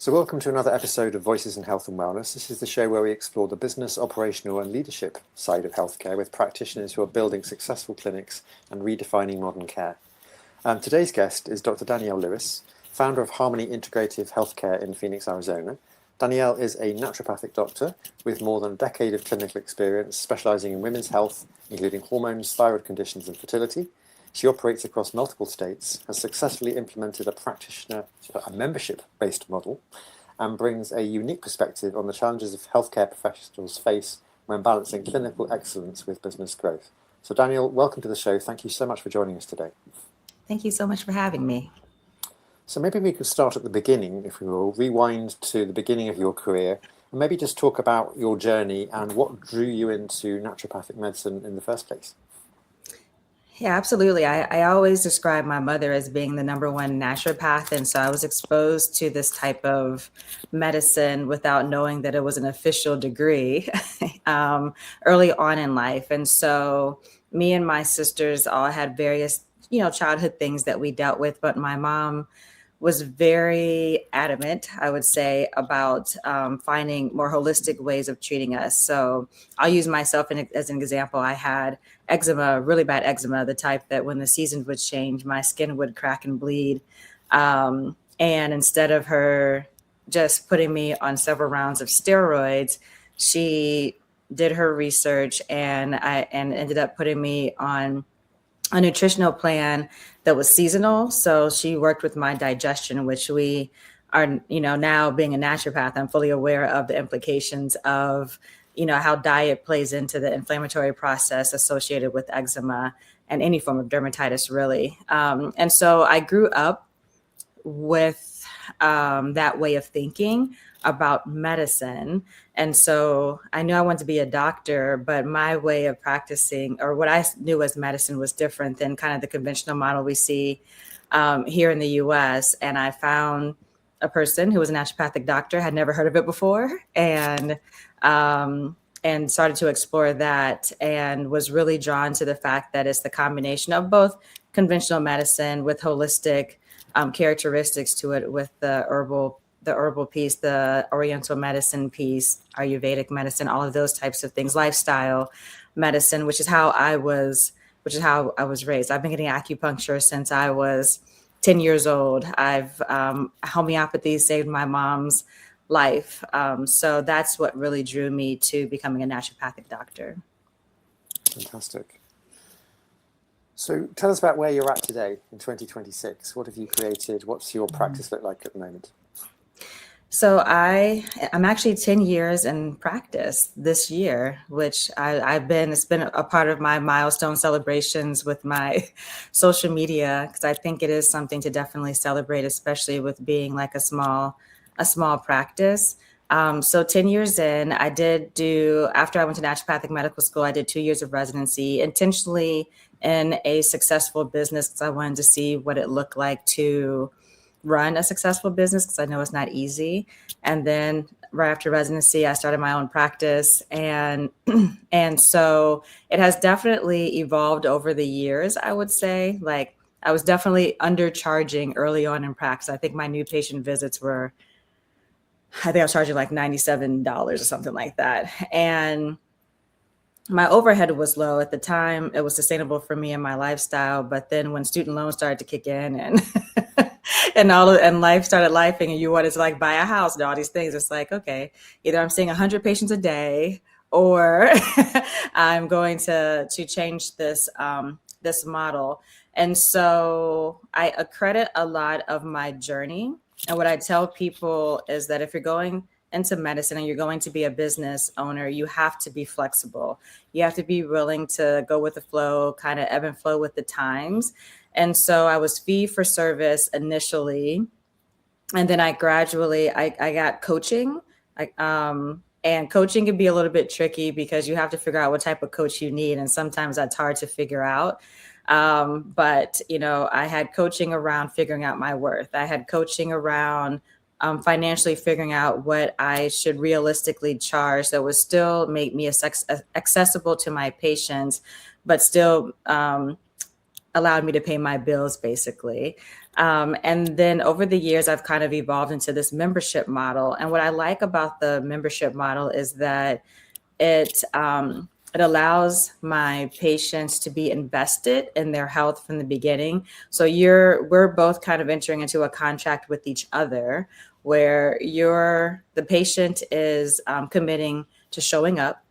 So welcome to another episode of Voices in Health and Wellness. This is the show where we explore the business, operational and leadership side of healthcare with practitioners who are building successful clinics and redefining modern care. Today's guest is Dr. Danielle Lewis, founder of Harmony Integrative Healthcare in Phoenix, Arizona. Danielle is a naturopathic doctor with more than a decade of clinical experience specializing in women's health, including hormones, thyroid conditions and fertility. She operates across multiple states, has successfully implemented a membership-based model, and brings a unique perspective on the challenges of healthcare professionals face when balancing clinical excellence with business growth. So Danielle, welcome to the show. Thank you so much for joining us today. Thank you so much for having me. So maybe we could start at the beginning, if we will, rewind to the beginning of your career, and maybe just talk about your journey and what drew you into naturopathic medicine in the first place. Yeah, absolutely. I always describe my mother as being the number one naturopath. And so I was exposed to this type of medicine without knowing that it was an official degree early on in life. And so me and my sisters all had various, childhood things that we dealt with. But my mom was very adamant, I would say, about finding more holistic ways of treating us. So I'll use myself as an example. I had eczema, really bad eczema, the type that when the seasons would change, my skin would crack and bleed. And instead of her just putting me on several rounds of steroids, she did her research and ended up putting me on a nutritional plan that was seasonal. So she worked with my digestion, which we are, now being a naturopath, I'm fully aware of the implications of, how diet plays into the inflammatory process associated with eczema and any form of dermatitis, really. And so I grew up with that way of thinking about medicine. And so I knew I wanted to be a doctor, but my way of practicing, or what I knew as medicine, was different than kind of the conventional model we see here in the US. And I found a person who was a naturopathic doctor, had never heard of it before, and started to explore that, and was really drawn to the fact that it's the combination of both conventional medicine with holistic characteristics to it, with the herbal piece, the oriental medicine piece, Ayurvedic medicine, all of those types of things, lifestyle medicine, which is how I was raised. I've been getting acupuncture since I was 10 years old. Homeopathy saved my mom's life. So that's what really drew me to becoming a naturopathic doctor. Fantastic. So tell us about where you're at today in 2026. What have you created? What's your practice look like at the moment? So I'm actually 10 years in practice this year, which it's been a part of my milestone celebrations with my social media, because I think it is something to definitely celebrate, especially with being like a small practice. So 10 years in, after I went to naturopathic medical school, I did 2 years of residency intentionally in a successful business, because I wanted to see what it looked like to run a successful business, because I know it's not easy. And then right after residency, I started my own practice. And so it has definitely evolved over the years, I would say. Like, I was definitely undercharging early on in practice. I think my new patient visits I was charging like $97 or something like that. And my overhead was low at the time. It was sustainable for me and my lifestyle. But then when student loans started to kick in and and life started lifing, and you wanted to like buy a house and all these things, it's like, okay, either I'm seeing 100 patients a day, or I'm going to change this model. And so I accredit a lot of my journey. And what I tell people is that if you're going into medicine and you're going to be a business owner, you have to be flexible. You have to be willing to go with the flow, kind of ebb and flow with the times. And so I was fee for service initially. And then I got coaching. And coaching can be a little bit tricky because you have to figure out what type of coach you need. And sometimes that's hard to figure out. But I had coaching around figuring out my worth. I had coaching around financially figuring out what I should realistically charge that would still make me accessible to my patients, but still allowed me to pay my bills, basically. And then over the years, I've kind of evolved into this membership model. And what I like about the membership model is that it allows my patients to be invested in their health from the beginning. So we're both kind of entering into a contract with each other, where the patient is committing to showing up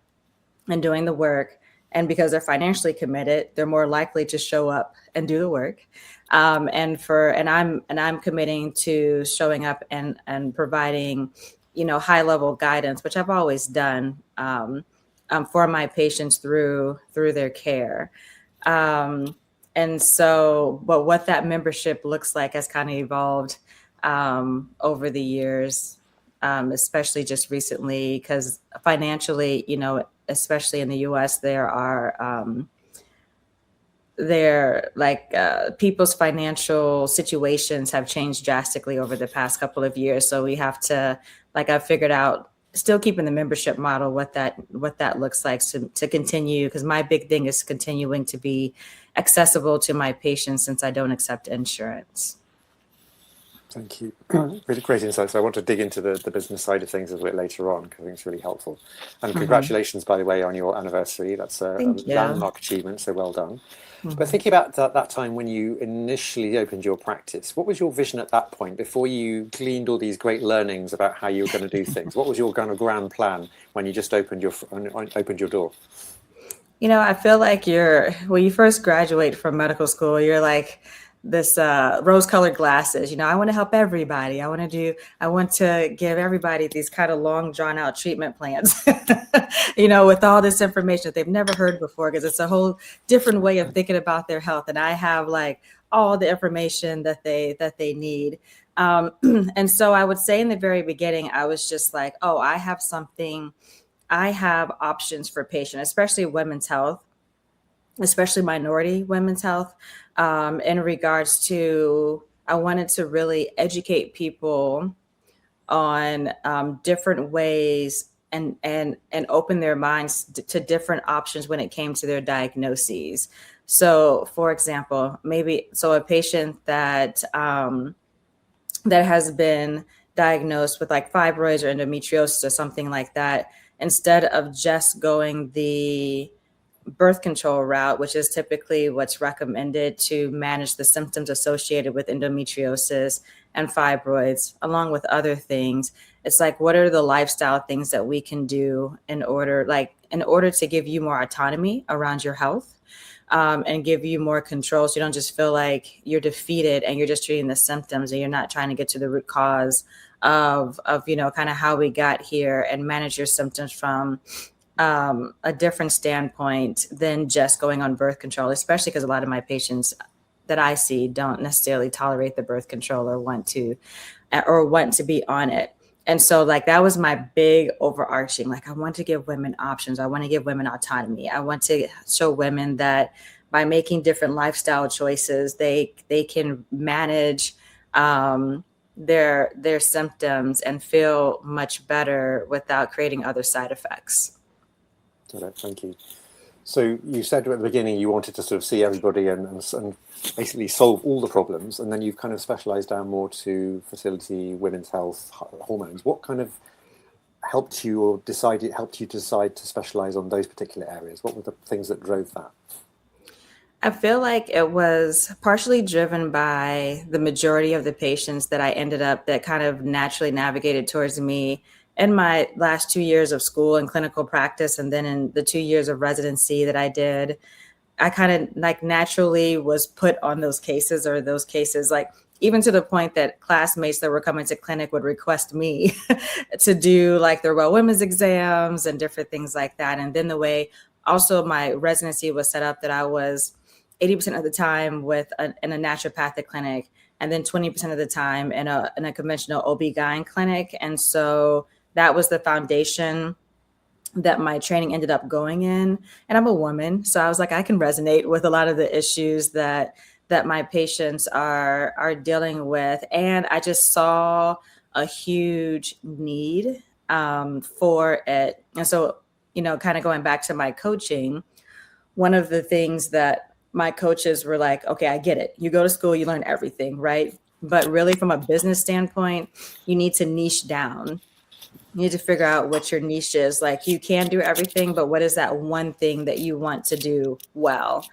and doing the work. And because they're financially committed, they're more likely to show up and do the work. And I'm committing to showing up and providing, high level guidance, which I've always done, for my patients through their care. And so, but what that membership looks like has kind of evolved over the years, especially just recently, because financially, especially in the US, people's financial situations have changed drastically over the past couple of years. So we have to, I've figured out, still keeping the membership model, what that looks like to continue, because my big thing is continuing to be accessible to my patients since I don't accept insurance. Thank you. Really great insight. So I want to dig into the business side of things a bit later on, because I think it's really helpful. And congratulations, by the way, on your anniversary. That's a landmark achievement, so well done. But thinking about that time when you initially opened your practice, what was your vision at that point before you gleaned all these great learnings about how you were going to do things? What was your kind of grand plan when you just opened your door? I feel like when you first graduate from medical school, you're like this rose-colored glasses. I want to help everybody. I want to give everybody these kind of long, drawn-out treatment plans, with all this information that they've never heard before, because it's a whole different way of thinking about their health. And I have all the information that they need. And so I would say in the very beginning, I was just like, oh, I have options for patients, especially women's health, especially minority women's health, in regards to, I wanted to really educate people on different ways and open their minds to different options when it came to their diagnoses. So, for example, a patient that has been diagnosed with fibroids or endometriosis or something like that, instead of just going the birth control route, which is typically what's recommended to manage the symptoms associated with endometriosis and fibroids, along with other things. It's what are the lifestyle things that we can do in order to give you more autonomy around your health, and give you more control, so you don't just feel like you're defeated and you're just treating the symptoms and you're not trying to get to the root cause of kind of how we got here, and manage your symptoms from a different standpoint than just going on birth control, especially because a lot of my patients that I see don't necessarily tolerate the birth control or want to be on it. And so that was my big overarching, I want to give women options. I want to give women autonomy. I want to show women that by making different lifestyle choices, they can manage their symptoms and feel much better without creating other side effects. Thank you. So you said at the beginning you wanted to sort of see everybody and basically solve all the problems, and then you've kind of specialized down more to fertility, women's health, hormones. What kind of helped you decide to specialize on those particular areas? What were the things that drove that? I feel like it was partially driven by the majority of the patients that kind of naturally navigated towards me in my last 2 years of school and clinical practice, and then in the 2 years of residency that I did. I kind of naturally was put on those cases, even to the point that classmates that were coming to clinic would request me to do their well women's exams and different things like that. And then the way also my residency was set up, that I was 80% of the time in a naturopathic clinic, and then 20% of the time in a conventional OB-GYN clinic. And so that was the foundation that my training ended up going in. And I'm a woman, so I was I can resonate with a lot of the issues that my patients are dealing with. And I just saw a huge need for it. And so, kind of going back to my coaching, one of the things that my coaches were like, okay, I get it. You go to school, you learn everything, right? But really, from a business standpoint, you need to niche down. You need to figure out what your niche is. Like, you can do everything, but what is that one thing that you want to do well?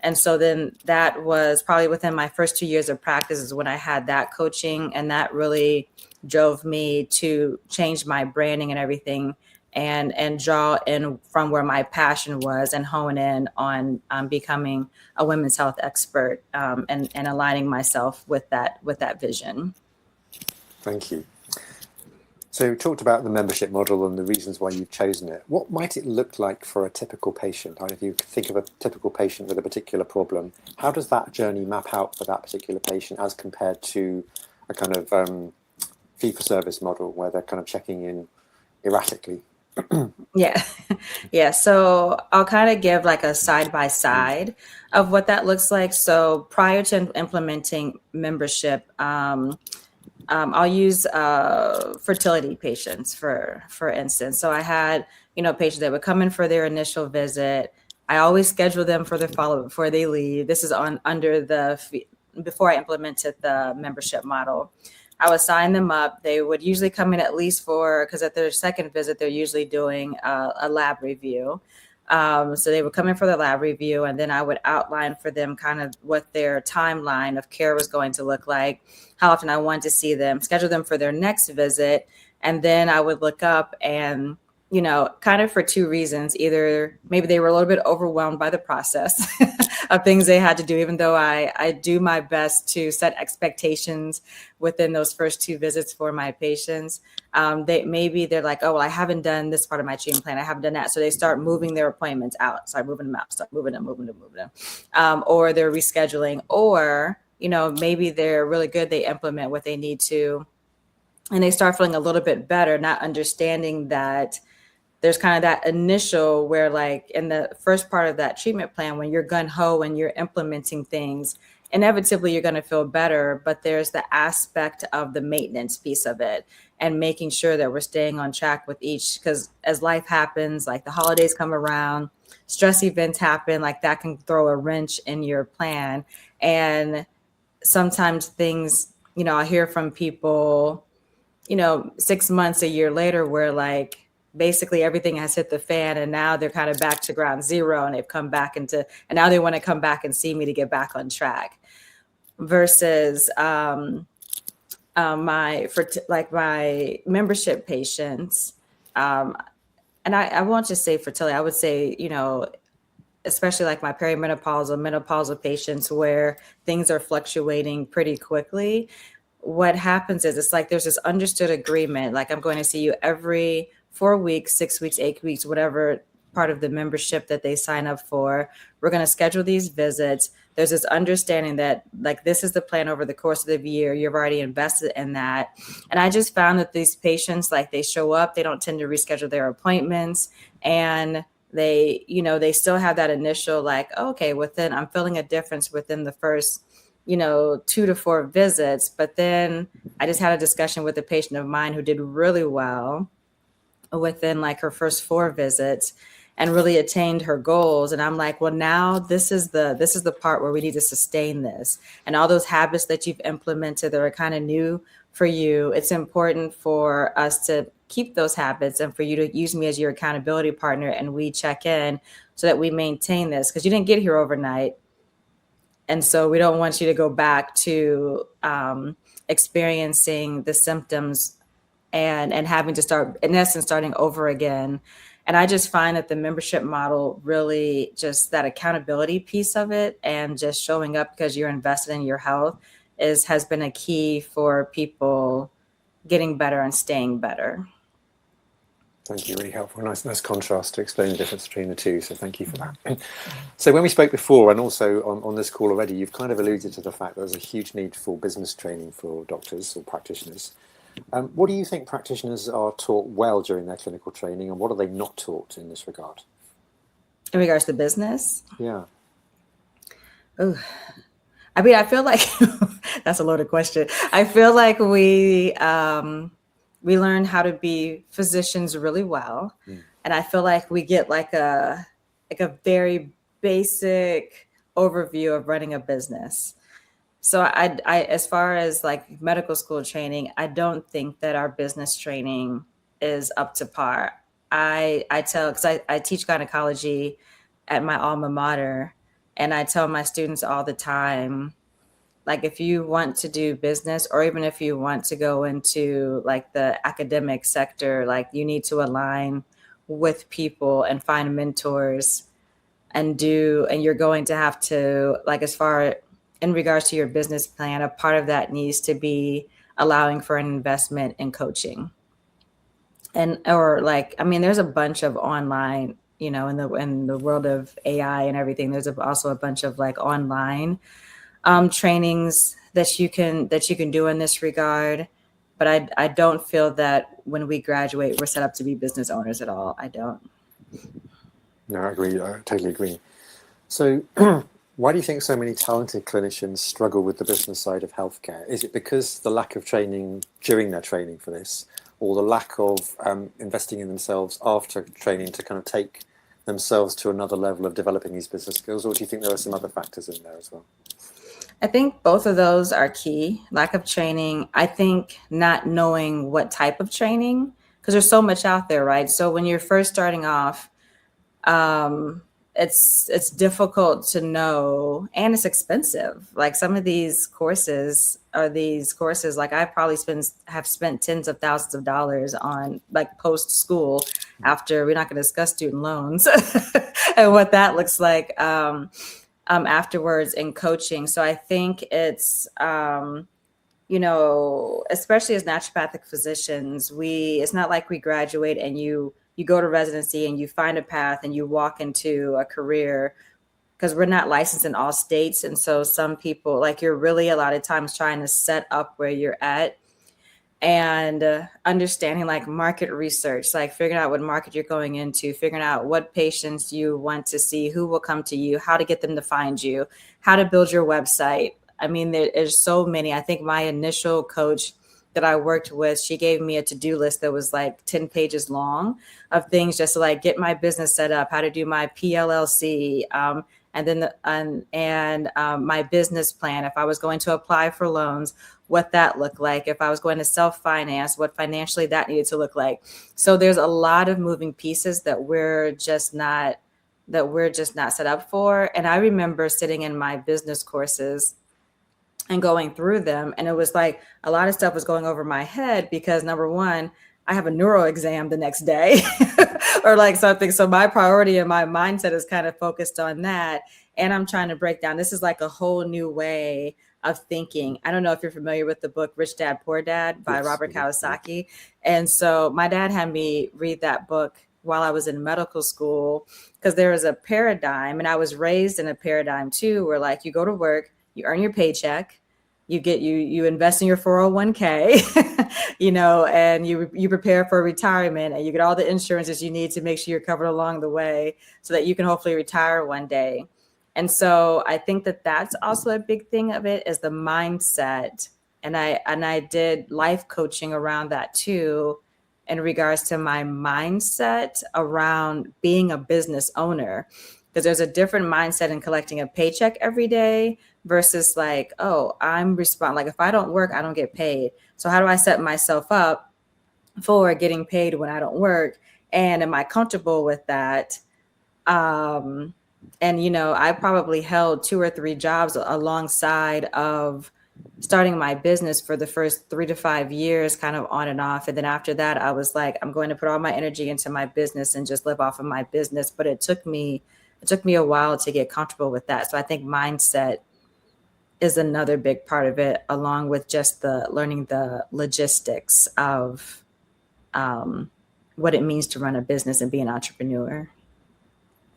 And so then that was probably within my first 2 years of practice is when I had that coaching, and that really drove me to change my branding and everything, and draw in from where my passion was and hone in on becoming a women's health expert, and aligning myself with that vision. Thank you. So we talked about the membership model and the reasons why you've chosen it. What might it look like for a typical patient? If you think of a typical patient with a particular problem, how does that journey map out for that particular patient as compared to a kind of fee-for-service model where they're kind of checking in erratically? Yeah. Yeah. So I'll kind of give like a side by side of what that looks like. So prior to implementing membership, I'll use fertility patients for instance. So I had, patients that would come in for their initial visit. I always schedule them for their follow-up before they leave. This is before I implemented the membership model. I would sign them up. They would usually come in at least because at their second visit, they're usually doing a lab review. So they would come in for the lab review, and then I would outline for them kind of what their timeline of care was going to look like, how often I wanted to see them, schedule them for their next visit. And then I would look up and, kind of for two reasons. Either maybe they were a little bit overwhelmed by the process of things they had to do, even though I do my best to set expectations within those first two visits for my patients. They're like, oh, well, I haven't done this part of my treatment plan. I haven't done that. So they start moving their appointments out. Start moving them out, start moving them. Or they're rescheduling, or, maybe they're really good. They implement what they need to, and they start feeling a little bit better, not understanding that there's kind of that initial where, like, in the first part of that treatment plan, when you're gung-ho and you're implementing things, inevitably you're going to feel better, but there's the aspect of the maintenance piece of it and making sure that we're staying on track with each, because as life happens, like the holidays come around, stress events happen, like that can throw a wrench in your plan. And sometimes things, I hear from people, 6 months, a year later, where like basically everything has hit the fan, and now they're kind of back to ground zero, and they've come back and now they want to come back and see me to get back on track. Versus my membership patients, and I won't just say fertility, I would say, especially like my perimenopausal, menopausal patients where things are fluctuating pretty quickly. What happens is it's like there's this understood agreement, like I'm going to see you every 4 weeks, 6 weeks, 8 weeks, whatever part of the membership that they sign up for. We're going to schedule these visits. There's this understanding that like this is the plan over the course of the year. You've already invested in that. And I just found that these patients, like they show up, they don't tend to reschedule their appointments, and they still have that initial like, okay, within I'm feeling a difference within the first 2 to 4 visits. But then I just had a discussion with a patient of mine who did really well within like her first 4 visits and really attained her goals. And I'm like, well, now this is the part where we need to sustain this. And all those habits that you've implemented that are kind of new for you, it's important for us to keep those habits and for you to use me as your accountability partner. And we check in so that we maintain this, because you didn't get here overnight. And so we don't want you to go back to experiencing the symptoms and having to start, in essence, starting over again. And I just find that the membership model really just that accountability piece of it and just showing up because you're invested in your health has been a key for people getting better and staying better. Thank you, really helpful. Nice contrast to explain the difference between the two. So thank you for that. So when we spoke before, and also on this call already, you've kind of alluded to the fact that there's a huge need for business training for doctors or practitioners. What do you think practitioners are taught well during their clinical training, and what are they not taught in this regard? In regards to business? Yeah. Oh, I mean, I feel like that's a loaded question. I feel like we learn how to be physicians really well. And I feel like we get like a very basic overview of running a business. So I, as far as like medical school training, I don't think that our business training is up to par. I tell, because I teach gynecology at my alma mater, and I tell my students all the time, like if you want to do business, or even if you want to go into like the academic sector, like you need to align with people and find mentors and you're going to have to, like, as far in regards to your business plan, a part of that needs to be allowing for an investment in coaching. And or like, I mean, there's a bunch of online, in the world of AI and everything, there's also a bunch of like online trainings that you can do in this regard. But I don't feel that when we graduate we're set up to be business owners at all. I don't. No, I agree. I totally agree. So why do you think so many talented clinicians struggle with the business side of healthcare? Is it because the lack of training during their training for this, or the lack of investing in themselves after training to kind of take themselves to another level of developing these business skills? Or do you think there are some other factors in there as well? I think both of those are key. Lack of training. I think not knowing what type of training, because there's so much out there, right? So when you're first starting off, um, it's difficult to know, and it's expensive. Like some of these courses like I probably have spent tens of thousands of dollars on like post school, after we're not going to discuss student loans and what that looks like. Afterwards in coaching. So I think it's, especially as naturopathic physicians, it's not like we graduate and you go to residency and you find a path and you walk into a career, because we're not licensed in all states. And so some people, like, you're really a lot of times trying to set up where you're at, and understanding like market research, like figuring out what market you're going into, figuring out what patients you want to see, who will come to you, how to get them to find you, how to build your website. I mean, there's so many. I think my initial coach that I worked with, she gave me a to-do list that was like 10 pages long of things just to like get my business set up, how to do my PLLC, and then my business plan, if I was going to apply for loans, what that looked like, if I was going to self-finance, what financially that needed to look like. So there's a lot of moving pieces that we're just not set up for. And I remember sitting in my business courses and going through them, and it was like a lot of stuff was going over my head, because number one, I have a neuro exam the next day or like something. So my priority and my mindset is kind of focused on that. And I'm trying to break down, this is like a whole new way of thinking. I don't know if you're familiar with the book Rich Dad Poor Dad by Robert Kiyosaki. And so my dad had me read that book while I was in medical school, because there was a paradigm, and I was raised in a paradigm too, where like you go to work, you earn your paycheck, you invest in your 401k, and you prepare for retirement, and you get all the insurances you need to make sure you're covered along the way so that you can hopefully retire one day. And so I think that that's also a big thing of it, is the mindset. And I did life coaching around that too, in regards to my mindset around being a business owner, because there's a different mindset in collecting a paycheck every day versus like, oh, like if I don't work, I don't get paid. So how do I set myself up for getting paid when I don't work? And am I comfortable with that? And, I probably held 2 or 3 jobs alongside of starting my business for the first 3 to 5 years, kind of on and off. And then after that, I was like, I'm going to put all my energy into my business and just live off of my business. But it took me a while to get comfortable with that. So I think mindset is another big part of it, along with just learning the logistics of what it means to run a business and be an entrepreneur.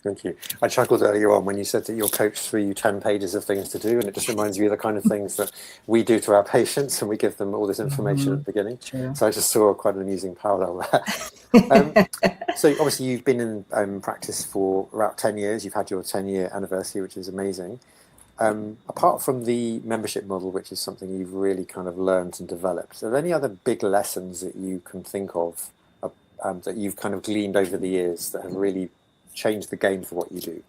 Thank you. I chuckled earlier on when you said that your coach threw you 10 pages of things to do, and it just reminds me of the kind of things that we do to our patients, and we give them all this information at the beginning. True. So I just saw quite an amusing parallel there. So obviously you've been in practice for about 10 years. You've had your 10-year anniversary, which is amazing. Apart from the membership model, which is something you've really kind of learned and developed, are there any other big lessons that you can think of that you've kind of gleaned over the years that have really changed the game for what you do?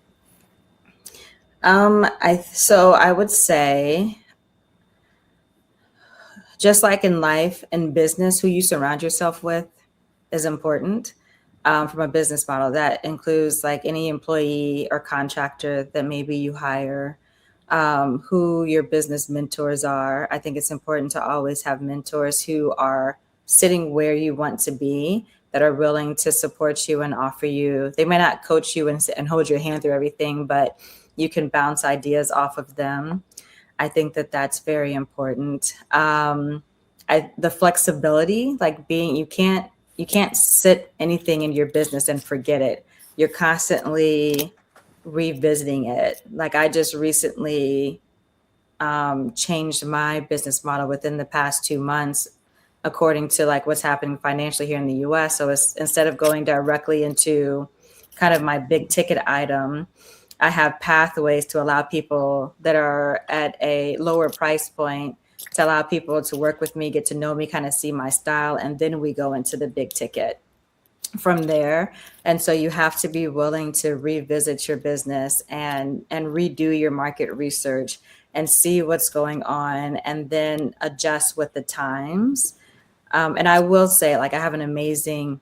So I would say, just like in life and business, who you surround yourself with is important. From a business model, that includes like any employee or contractor that maybe you hire, who your business mentors are. I think it's important to always have mentors who are sitting where you want to be, that are willing to support you and offer you. They may not coach you and hold your hand through everything, but you can bounce ideas off of them. I think that that's very important. The flexibility, like being, you can't sit anything in your business and forget it. You're constantly revisiting it. Like I just recently changed my business model within the past 2 months, according to like what's happening financially here in the US. So it's, instead of going directly into kind of my big ticket item, I have pathways to allow people that are at a lower price point, to allow people to work with me, get to know me, kind of see my style, and then we go into the big ticket from there. And so you have to be willing to revisit your business and redo your market research and see what's going on, and then adjust with the times. And I will say, like, I have an amazing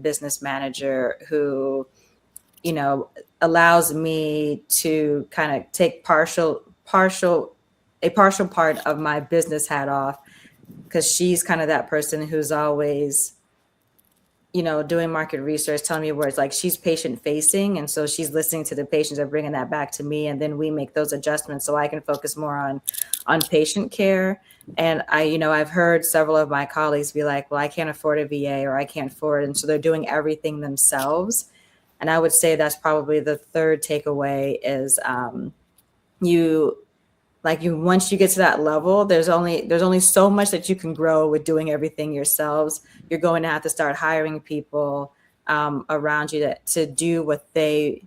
business manager who, allows me to kind of take a partial part of my business hat off, because she's kind of that person who's always, doing market research, telling me where it's like she's patient facing. And so she's listening to the patients and bringing that back to me. And then we make those adjustments so I can focus more on patient care. And I've heard several of my colleagues be like, well, I can't afford a VA, or I can't afford it. And so they're doing everything themselves. And I would say that's probably the third takeaway is, once you get to that level, there's only so much that you can grow with doing everything yourselves. You're going to have to start hiring people around you to do what they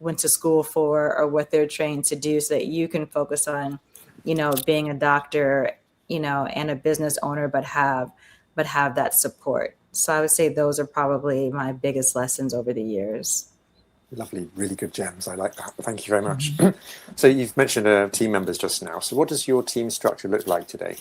went to school for, or what they're trained to do, so that you can focus on, being a doctor, and a business owner, but have that support. So I would say those are probably my biggest lessons over the years. Lovely, really good gems. I like that. Thank you very much. So you've mentioned team members just now. So what does your team structure look like today?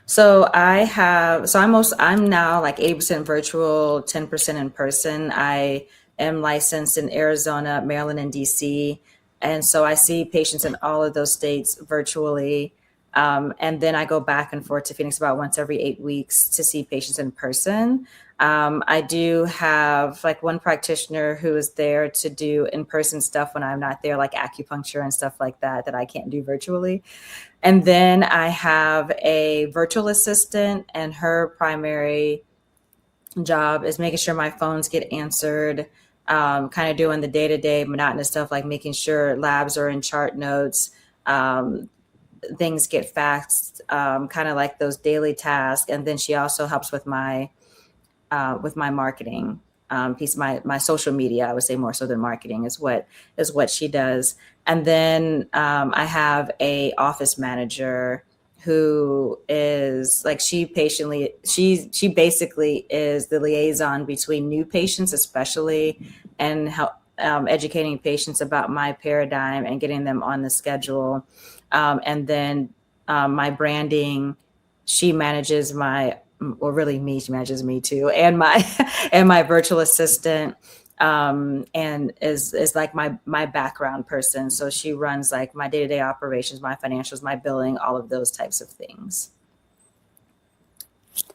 So I'm now like 80% virtual, 10% in person. I am licensed in Arizona, Maryland, and DC. And so I see patients in all of those states virtually. And then I go back and forth to Phoenix about once every 8 weeks to see patients in person. I do have like one practitioner who is there to do in-person stuff when I'm not there, like acupuncture and stuff like that, that I can't do virtually. And then I have a virtual assistant, and her primary job is making sure my phones get answered, kind of doing the day-to-day monotonous stuff, like making sure labs are in chart notes, things get faxed, kind of like those daily tasks. And then she also helps with my marketing piece, my social media. I would say more so than marketing is what she does. And then I have a office manager who is like, she basically is the liaison between new patients, especially, and help educating patients about my paradigm and getting them on the schedule. And then my branding, she manages she manages me too, and my and my virtual assistant, and is like my background person. So she runs like my day-to-day operations, my financials, my billing, all of those types of things.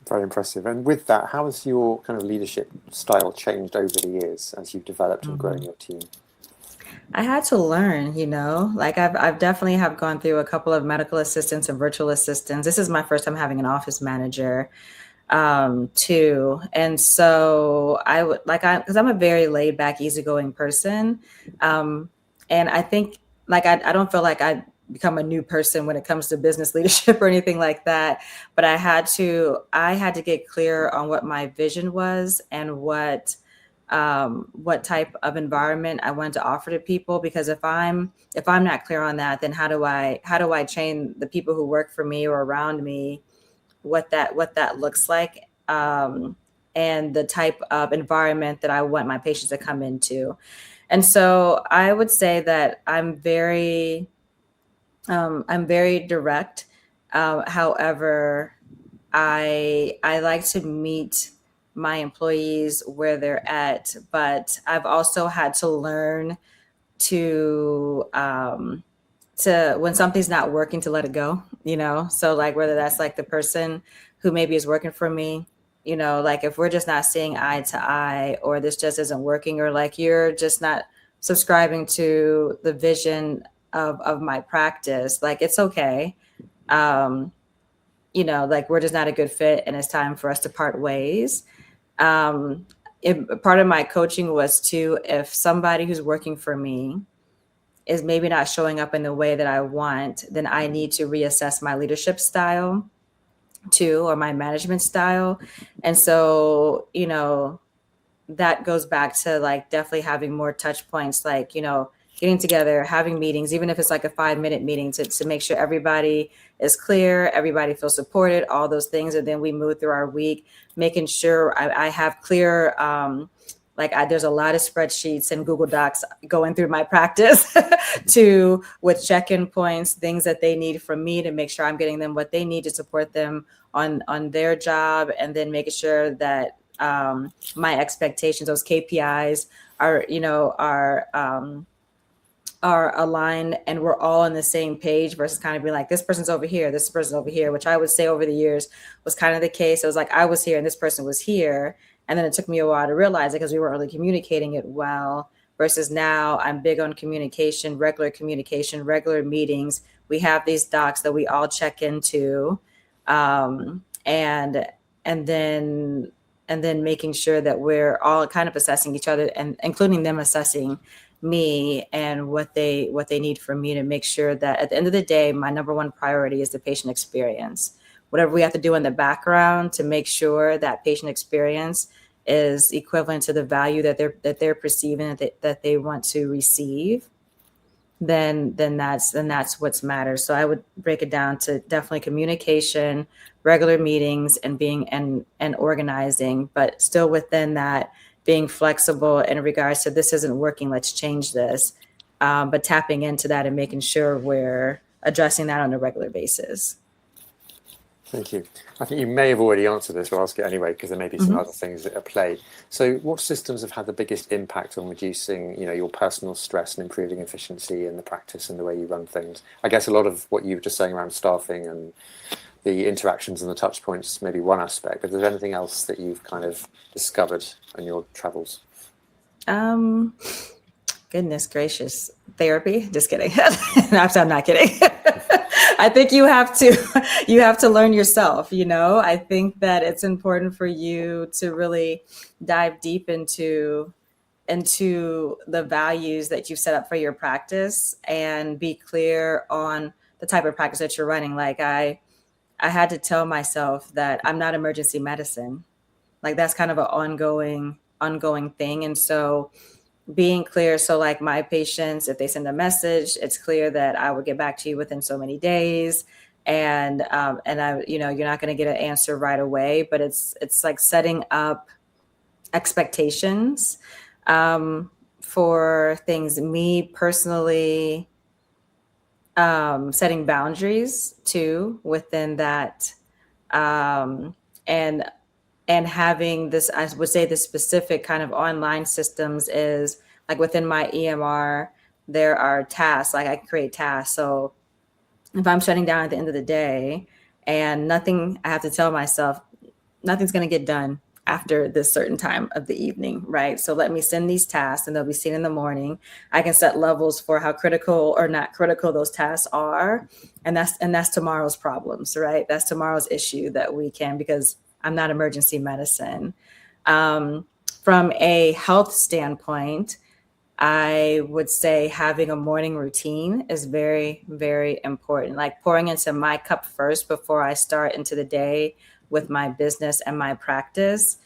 Very impressive. And with that, how has your kind of leadership style changed over the years as you've developed and grown your team? I had to learn, like I've definitely have gone through a couple of medical assistants and virtual assistants. This is my first time having an office manager too. And so because I'm a very laid back, easygoing person. And I think like, I don't feel like I become a new person when it comes to business leadership or anything like that. But I had to get clear on what my vision was, and what type of environment I wanted to offer to people. Because if I'm not clear on that, then how do I train the people who work for me or around me what that looks like, and the type of environment that I want my patients to come into. And so I would say that I'm very direct. However, I like to meet my employees where they're at, but I've also had to learn to when something's not working, to let it go, so like whether that's like the person who maybe is working for me, like if we're just not seeing eye to eye, or this just isn't working, or like you're just not subscribing to the vision of my practice, like it's okay. um like we're just not a good fit and it's time for us to part ways. Part of my coaching was to, if somebody who's working for me is maybe not showing up in the way that I want, then I need to reassess my leadership style too, or my management style. And so, that goes back to like definitely having more touch points, like, getting together, having meetings, even if it's like a 5-minute meeting to make sure everybody is clear, everybody feels supported, all those things. And then we move through our week, making sure I have clear, there's a lot of spreadsheets and Google Docs going through my practice with check-in points, things that they need from me to make sure I'm getting them what they need to support them on their job. And then making sure that my expectations, those KPIs are aligned and we're all on the same page, versus kind of being like, this person's over here, this person's over here, which I would say over the years was kind of the case. It was like I was here and this person was here. And then it took me a while to realize it because we weren't really communicating it well, versus now I'm big on communication, regular meetings. We have these docs that we all check into, and then making sure that we're all kind of assessing each other, and including them assessing me and what they need from me, to make sure that at the end of the day, my number one priority is the patient experience. Whatever we have to do in the background to make sure that patient experience is equivalent to the value that they're perceiving, that they want to receive, then that's what's matters. So I would break it down to definitely communication, regular meetings, and being and organizing, but still within that, being flexible in regards to, this isn't working, let's change this. But tapping into that and making sure we're addressing that on a regular basis. Thank you. I think you may have already answered this, but I'll ask it anyway, because there may be some other things that are played. So what systems have had the biggest impact on reducing, your personal stress and improving efficiency in the practice and the way you run things? I guess a lot of what you were just saying around staffing and the interactions and the touch points may be one aspect, but is there anything else that you've kind of discovered on your travels? Goodness gracious. Therapy? Just kidding. I'm not kidding. I think you have to learn yourself, I think that it's important for you to really dive deep into the values that you've set up for your practice, and be clear on the type of practice that you're running. Like I had to tell myself that I'm not emergency medicine. Like that's kind of an ongoing thing. And so being clear. So like my patients, if they send a message, it's clear that I will get back to you within so many days. And I, you're not going to get an answer right away, but it's like setting up expectations for things. Me personally, setting boundaries too within that, and having this, I would say the specific kind of online systems is like within my EMR, there are tasks, like I can create tasks. So if I'm shutting down at the end of the day and I have to tell myself, nothing's going to get done after this certain time of the evening, right? So let me send these tasks and they'll be seen in the morning. I can set levels for how critical or not critical those tasks are. And that's tomorrow's problems, right? That's tomorrow's issue that we can, because I'm not emergency medicine. From a health standpoint, I would say having a morning routine is very, very important. Like pouring into my cup first before I start into the day with my business and my practice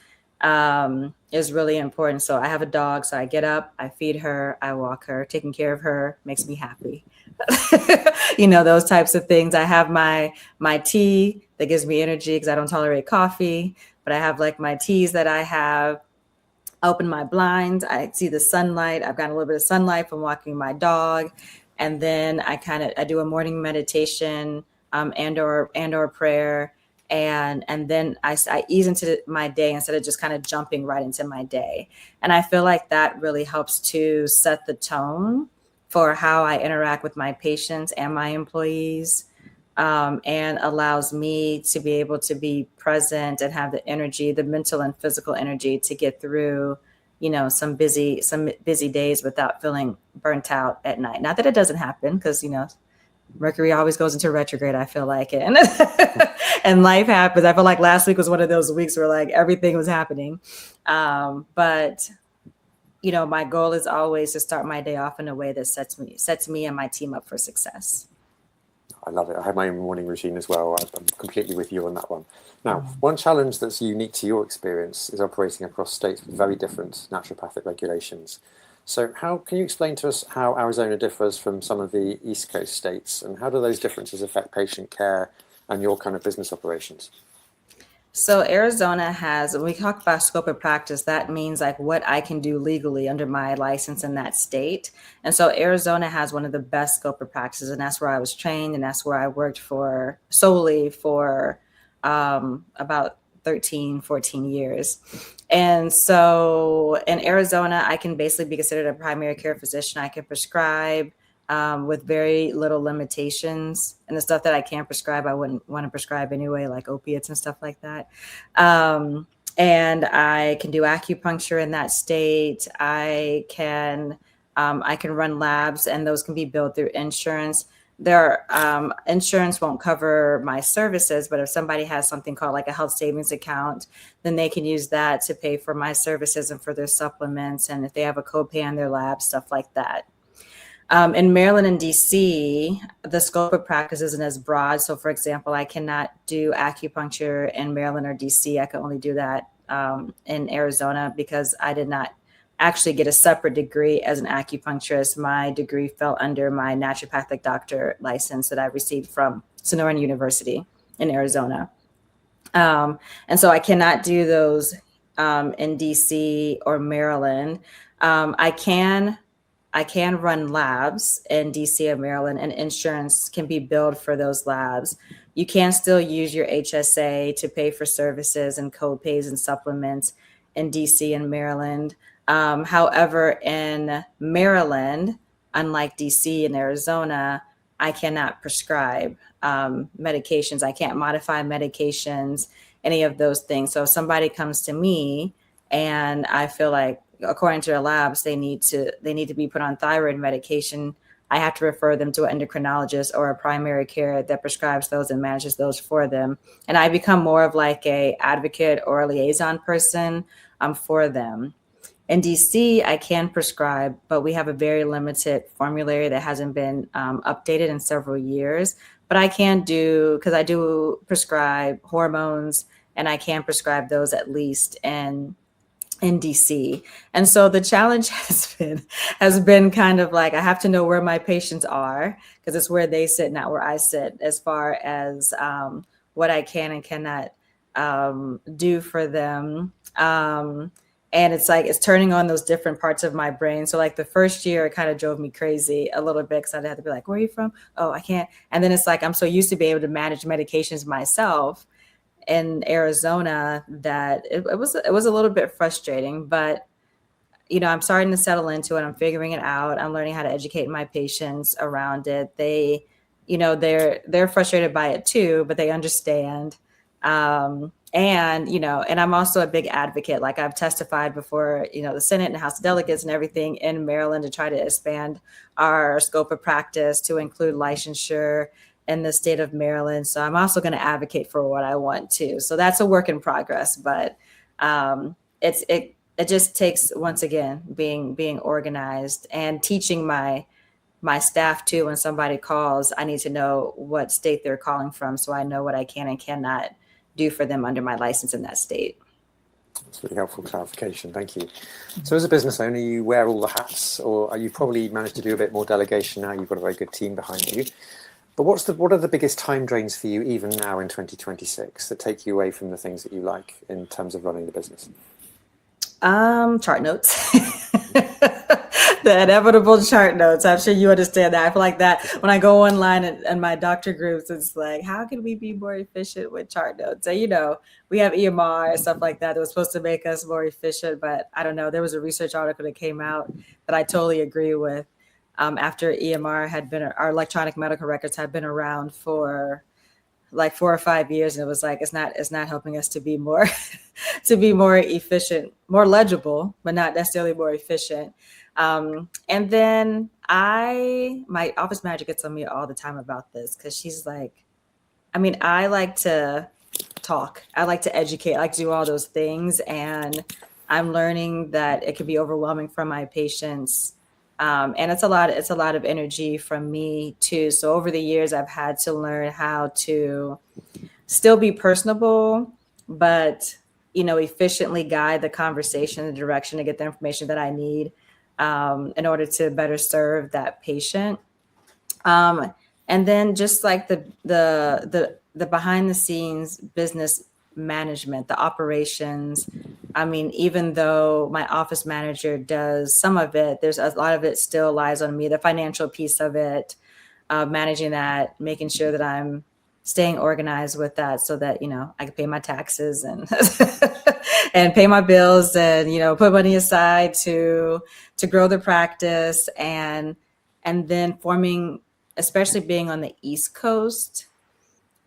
is really important. So I have a dog, so I get up, I feed her, I walk her. Taking care of her makes me happy. Those types of things. I have my tea that gives me energy because I don't tolerate coffee, but I have like my teas that I have. I open my blinds, I see the sunlight. I've got a little bit of sunlight from walking my dog. And then I do a morning meditation, and or prayer. And then I ease into my day instead of just kind of jumping right into my day. And I feel like that really helps to set the tone for how I interact with my patients and my employees, and allows me to be able to be present and have the energy, the mental and physical energy to get through, some busy days without feeling burnt out at night. Not that it doesn't happen, because Mercury always goes into retrograde, I feel like, and and life happens. I feel like last week was one of those weeks where like everything was happening, but my goal is always to start my day off in a way that sets me and my team up for success. I love it. I have my own morning routine as well. I'm completely with you on that one. Now, one challenge that's unique to your experience is operating across states with very different naturopathic regulations. So can you explain to us how Arizona differs from some of the East Coast states, and how do those differences affect patient care and your kind of business operations? So Arizona has, when we talk about scope of practice, that means like what I can do legally under my license in that state. And so Arizona has one of the best scope of practices, and that's where I was trained, and that's where I worked for solely for about 13, 14 years. And so in Arizona, I can basically be considered a primary care physician. I can prescribe with very little limitations, and the stuff that I can't prescribe, I wouldn't want to prescribe anyway, like opiates and stuff like that. And I can do acupuncture in that state. I can run labs, and those can be billed through insurance. Insurance won't cover my services, but if somebody has something called like a health savings account, then they can use that to pay for my services and for their supplements. And if they have a copay on their lab, stuff like that. In Maryland and DC, the scope of practice isn't as broad. So for example, I cannot do acupuncture in Maryland or DC. I can only do that in Arizona, because I did not actually get a separate degree as an acupuncturist. My degree fell under my naturopathic doctor license that I received from Sonoran University in Arizona. And so I cannot do those in DC or Maryland. I can run labs in DC or Maryland, and insurance can be billed for those labs. You can still use your HSA to pay for services and co-pays and supplements in DC and Maryland. However, in Maryland, unlike DC and Arizona, I cannot prescribe medications. I can't modify medications, any of those things. So if somebody comes to me and I feel like, according to their labs, they need to be put on thyroid medication, I have to refer them to an endocrinologist or a primary care that prescribes those and manages those for them. And I become more of like a advocate or a liaison person for them. In DC, I can prescribe, but we have a very limited formulary that hasn't been updated in several years. But I can do, because I do prescribe hormones, and I can prescribe those at least in DC. And so the challenge has been kind of like, I have to know where my patients are, because it's where they sit, not where I sit, as far as what I can and cannot do for them. And it's like, it's turning on those different parts of my brain. So like the first year, it kind of drove me crazy a little bit, because I'd have to be like, where are you from? Oh, I can't. And then it's like, I'm so used to being able to manage medications myself in Arizona that it was a little bit frustrating. But I'm starting to settle into it. I'm figuring it out. I'm learning how to educate my patients around it. They're frustrated by it too, but they understand. And I'm also a big advocate. Like I've testified before, the Senate and House of Delegates and everything in Maryland to try to expand our scope of practice to include licensure in the state of Maryland. So I'm also going to advocate for what I want to. So that's a work in progress, but it just takes, once again, being organized and teaching my staff too. When somebody calls, I need to know what state they're calling from, so I know what I can and cannot do for them under my license in that state. That's really helpful clarification. Thank you. So as a business owner, you wear all the hats, or you probably managed to do a bit more delegation now. You've got a very good team behind you. But what are the biggest time drains for you, even now in 2026, that take you away from the things that you like in terms of running the business? Chart notes. The inevitable chart notes. I'm sure you understand that. I feel like that when I go online and my doctor groups, it's like, how can we be more efficient with chart notes? So, we have EMR and stuff like that was supposed to make us more efficient, but I don't know. There was a research article that came out that I totally agree with. After EMR our electronic medical records had been around for like 4 or 5 years, and it was like, it's not helping us to be more to be more efficient, more legible, but not necessarily more efficient. And then my office manager gets on me all the time about this, because she's like, I like to talk, I like to educate, I like to do all those things, and I'm learning that it can be overwhelming for my patients. And it's a lot of energy from me too. So over the years, I've had to learn how to still be personable, but efficiently guide the conversation, the direction to get the information that I need in order to better serve that patient. And then just like the behind the scenes business management, the operations. Even though my office manager does some of it, there's a lot of it still lies on me. The financial piece of it, managing that, making sure that I'm staying organized with that, so that I can pay my taxes and and pay my bills, and put money aside to grow the practice, and then forming, especially being on the East Coast.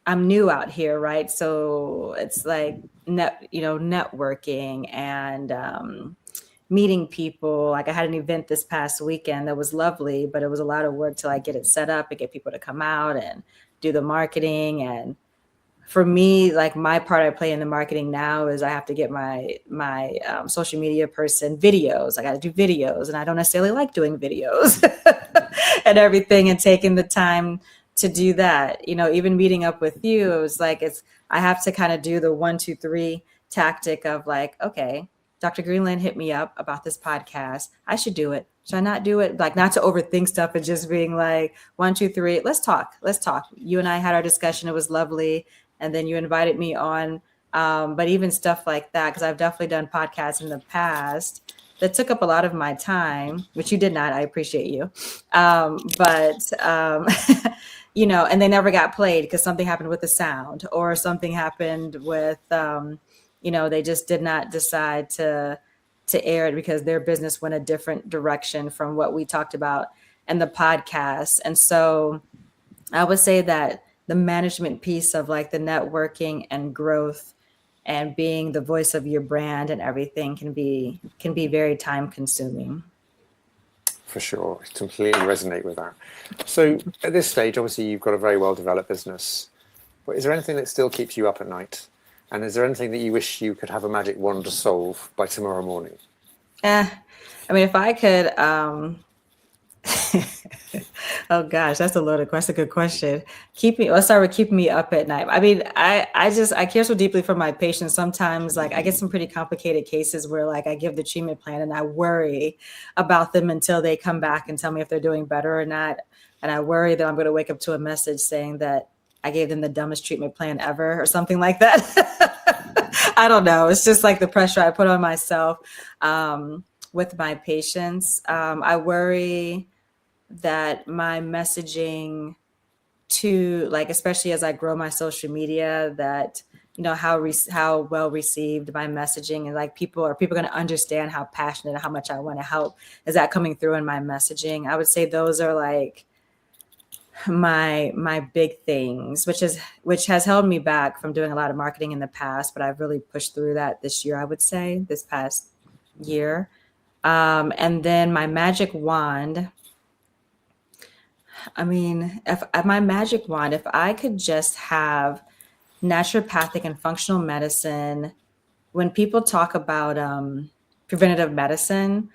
I'm new out here, right? So it's like networking and meeting people. Like I had an event this past weekend that was lovely, but it was a lot of work to like get it set up and get people to come out and do the marketing. And for me, like my part I play in the marketing now is I have to get my social media person videos. I got to do videos, and I don't necessarily like doing videos and everything, and taking the time to do that. Even meeting up with you, it was like, I have to kind of do the 1, 2, 3 tactic of like, okay, Dr. Greenland hit me up about this podcast. I should do it. Should I not do it? Like, not to overthink stuff, and just being like, 1, 2, 3, let's talk. You and I had our discussion. It was lovely. And then you invited me on. But even stuff like that, because I've definitely done podcasts in the past that took up a lot of my time, which you did not. I appreciate you. But and they never got played because something happened with the sound, or something happened with, they just did not decide to air it because their business went a different direction from what we talked about in the podcast. And so I would say that the management piece of like the networking and growth and being the voice of your brand and everything can be very time consuming. For sure. I completely resonate with that. So at this stage, obviously you've got a very well developed business, but is there anything that still keeps you up at night? And is there anything that you wish you could have a magic wand to solve by tomorrow morning? If I could, oh gosh, that's a loaded question. That's a good question. Let's start with keeping me up at night. I care so deeply for my patients. Sometimes like I get some pretty complicated cases where like I give the treatment plan and I worry about them until they come back and tell me if they're doing better or not. And I worry that I'm going to wake up to a message saying that I gave them the dumbest treatment plan ever or something like that. I don't know. It's just like the pressure I put on myself with my patients. I worry that my messaging to like, especially as I grow my social media, that how well received my messaging, and like people going to understand how passionate and how much I want to help. Is that coming through in my messaging? I would say those are like my big things, which has held me back from doing a lot of marketing in the past, but I've really pushed through that this year, I would say, this past year. And then my magic wand, if I could just have naturopathic and functional medicine, when people talk about preventative medicine,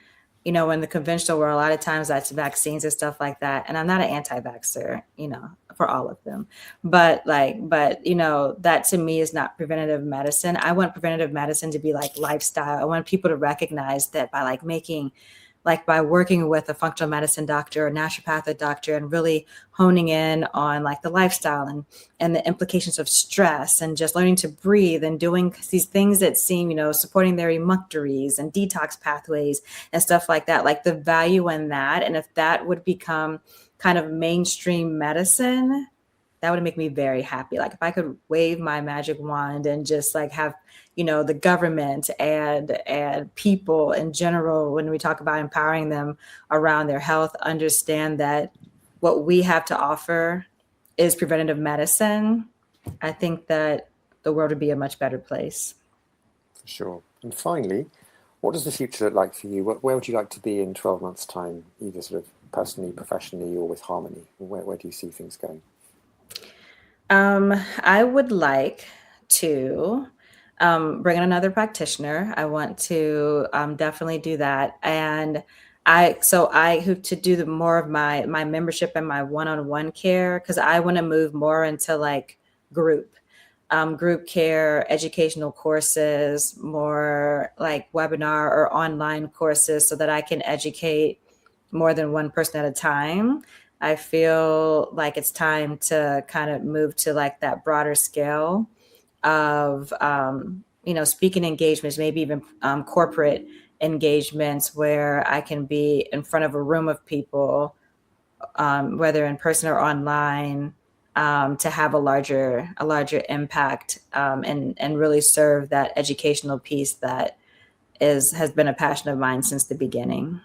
in the conventional world, a lot of times that's vaccines and stuff like that. And I'm not an anti-vaxxer, for all of them. But that to me is not preventative medicine. I want preventative medicine to be like lifestyle. I want people to recognize that by like making like by working with a functional medicine doctor or naturopathic doctor and really honing in on like the lifestyle and the implications of stress and just learning to breathe and doing these things that seem, supporting their emunctories and detox pathways and stuff like that, like the value in that. And if that would become kind of mainstream medicine, that would make me very happy. Like if I could wave my magic wand and just like have, the government and people in general, when we talk about empowering them around their health, understand that what we have to offer is preventative medicine, I think that the world would be a much better place. For sure. And finally, what does the future look like for you? Where would you like to be in 12 months' time, either sort of personally, professionally, or with Harmony? Where do you see things going? I would like to bring in another practitioner. I want to definitely do that, and I hope to do the more of my membership and my one-on-one care, because I want to move more into like group care, educational courses, more like webinar or online courses, so that I can educate more than one person at a time. I feel like it's time to kind of move to like that broader scale of, speaking engagements, maybe even corporate engagements where I can be in front of a room of people, whether in person or online, to have a larger impact, and really serve that educational piece that has been a passion of mine since the beginning.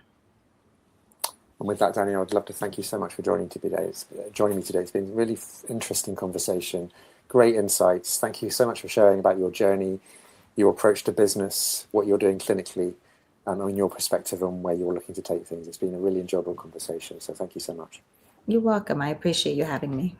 And with that, Danielle, I'd love to thank you so much for joining me today. It's been a really interesting conversation, great insights. Thank you so much for sharing about your journey, your approach to business, what you're doing clinically, and your perspective on where you're looking to take things. It's been a really enjoyable conversation. So thank you so much. You're welcome. I appreciate you having me.